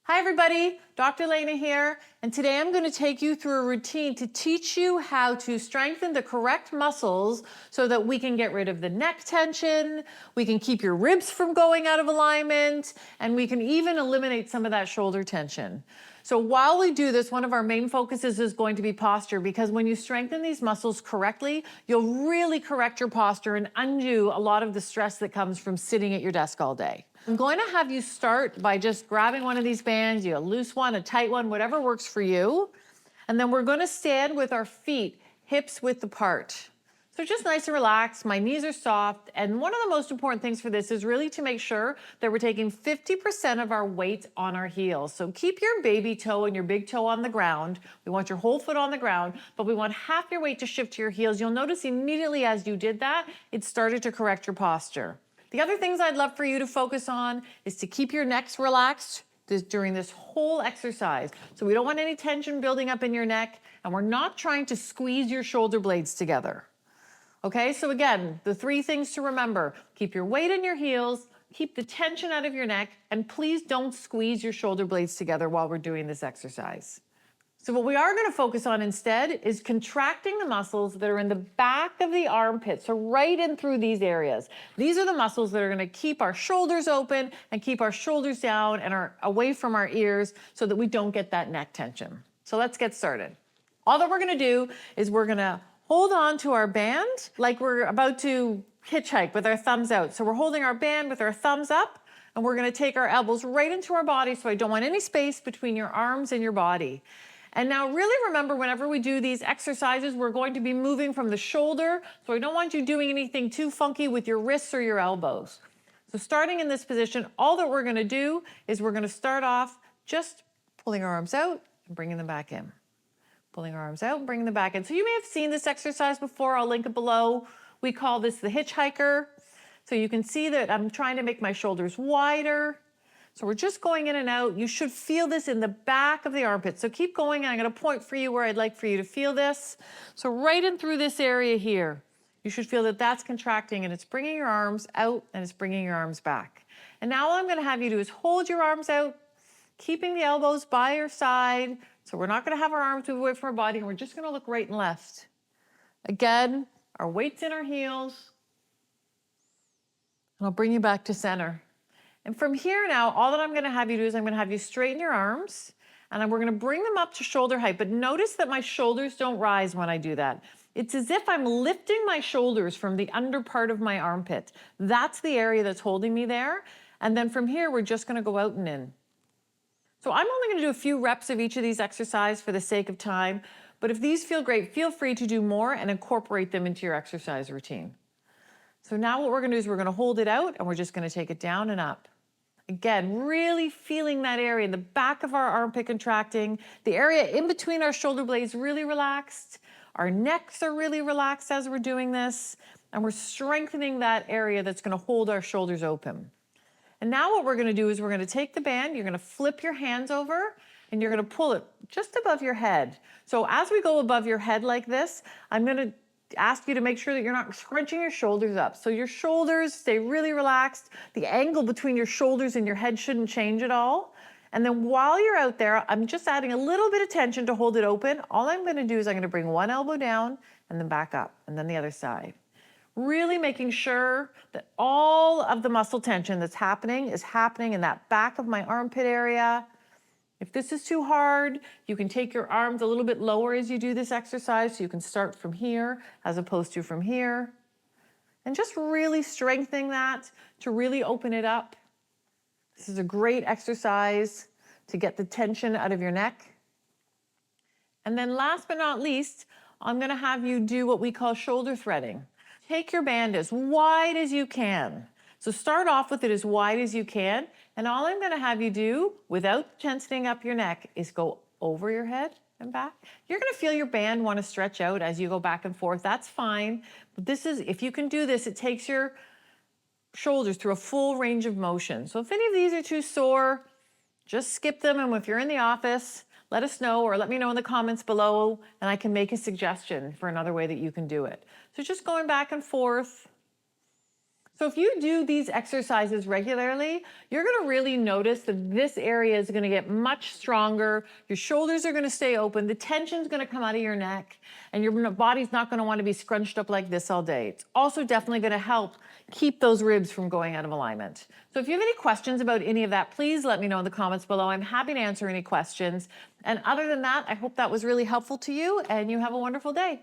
Hi everybody, Dr. Laina here, and today I'm going to take you through a routine to teach you how to strengthen the correct muscles so that we can get rid of the neck tension, we can keep your ribs from going out of alignment, and we can even eliminate some of that shoulder tension. So while we do this, one of our main focuses is going to be posture, because when you strengthen these muscles correctly, you'll really correct your posture and undo a lot of the stress that comes from sitting at your desk all day. I'm going to have you start by just grabbing one of these bands, a loose one, a tight one, whatever works for you. And then we're going to stand with our feet hips width apart. So just nice and relaxed, my knees are soft. And one of the most important things for this is really to make sure that we're taking 50% of our weight on our heels. So keep your baby toe and your big toe on the ground. We want your whole foot on the ground, but we want half your weight to shift to your heels. You'll notice immediately as you did that, it started to correct your posture. The other things I'd love for you to focus on is to keep your necks relaxed during this whole exercise. So we don't want any tension building up in your neck, and we're not trying to squeeze your shoulder blades together. Okay, so again, the three things to remember: keep your weight in your heels, keep the tension out of your neck, and please don't squeeze your shoulder blades together while we're doing this exercise. So what we are going to focus on instead is contracting the muscles that are in the back of the armpit, so right in through these areas. These are the muscles that are going to keep our shoulders open and keep our shoulders down and are away from our ears so that we don't get that neck tension. So let's get started. All that we're going to do is we're going to hold on to our band like we're about to hitchhike with our thumbs out. So we're holding our band with our thumbs up, and we're going to take our elbows right into our body, so I don't want any space between your arms and your body. And now really remember, whenever we do these exercises, we're going to be moving from the shoulder, so I don't want you doing anything too funky with your wrists or your elbows. So starting in this position, all that we're going to do is we're going to start off just pulling our arms out and bringing them back in. Pulling our arms out and bringing them back in. So you may have seen this exercise before. I'll link it below. We call this the hitchhiker. So you can see that I'm trying to make my shoulders wider. So we're just going in and out. You should feel this in the back of the armpit. So keep going, and I'm going to point for you where I'd like for you to feel this. So right in through this area here, you should feel that that's contracting, and it's bringing your arms out and it's bringing your arms back. And now all I'm going to have you do is hold your arms out, keeping the elbows by your side. So we're not going to have our arms move away from our body, and we're just going to look right and left. Again, our weight's in our heels. And I'll bring you back to center. And from here now, all that I'm going to have you do is I'm going to have you straighten your arms, and we're going to bring them up to shoulder height. But notice that my shoulders don't rise when I do that. It's as if I'm lifting my shoulders from the under part of my armpit. That's the area that's holding me there. And then from here, we're just going to go out and in. So I'm only going to do a few reps of each of these exercises for the sake of time. But if these feel great, feel free to do more and incorporate them into your exercise routine. So now what we're going to do is we're going to hold it out, and we're just going to take it down and up. Again, really feeling that area in the back of our armpit contracting, the area in between our shoulder blades really relaxed, our necks are really relaxed as we're doing this, and we're strengthening that area that's going to hold our shoulders open. And now what we're going to do is we're going to take the band, you're going to flip your hands over, and you're going to pull it just above your head. So as we go above your head like this, I'm going to ask you to make sure that you're not scrunching your shoulders up. So your shoulders stay really relaxed. The angle between your shoulders and your head shouldn't change at all. And then while you're out there, I'm just adding a little bit of tension to hold it open. All I'm going to do is I'm going to bring one elbow down and then back up, and then the other side. Really making sure that all of the muscle tension that's happening is happening in that back of my armpit area. If this is too hard, you can take your arms a little bit lower as you do this exercise, so you can start from here as opposed to from here. And just really strengthening that to really open it up. This is a great exercise to get the tension out of your neck. And then last but not least, I'm going to have you do what we call shoulder threading. Take your band as wide as you can. So start off with it as wide as you can, and all I'm going to have you do without tensing up your neck is go over your head and back. You're going to feel your band want to stretch out as you go back and forth. That's fine. But this is, if you can do this, it takes your shoulders through a full range of motion. So if any of these are too sore, just skip them, and if you're in the office, let us know or let me know in the comments below, and I can make a suggestion for another way that you can do it. So just going back and forth. So if you do these exercises regularly, you're gonna really notice that this area is gonna get much stronger. Your shoulders are gonna stay open. The tension's gonna come out of your neck, and your body's not gonna wanna be scrunched up like this all day. It's also definitely gonna help keep those ribs from going out of alignment. So if you have any questions about any of that, please let me know in the comments below. I'm happy to answer any questions. And other than that, I hope that was really helpful to you, and you have a wonderful day.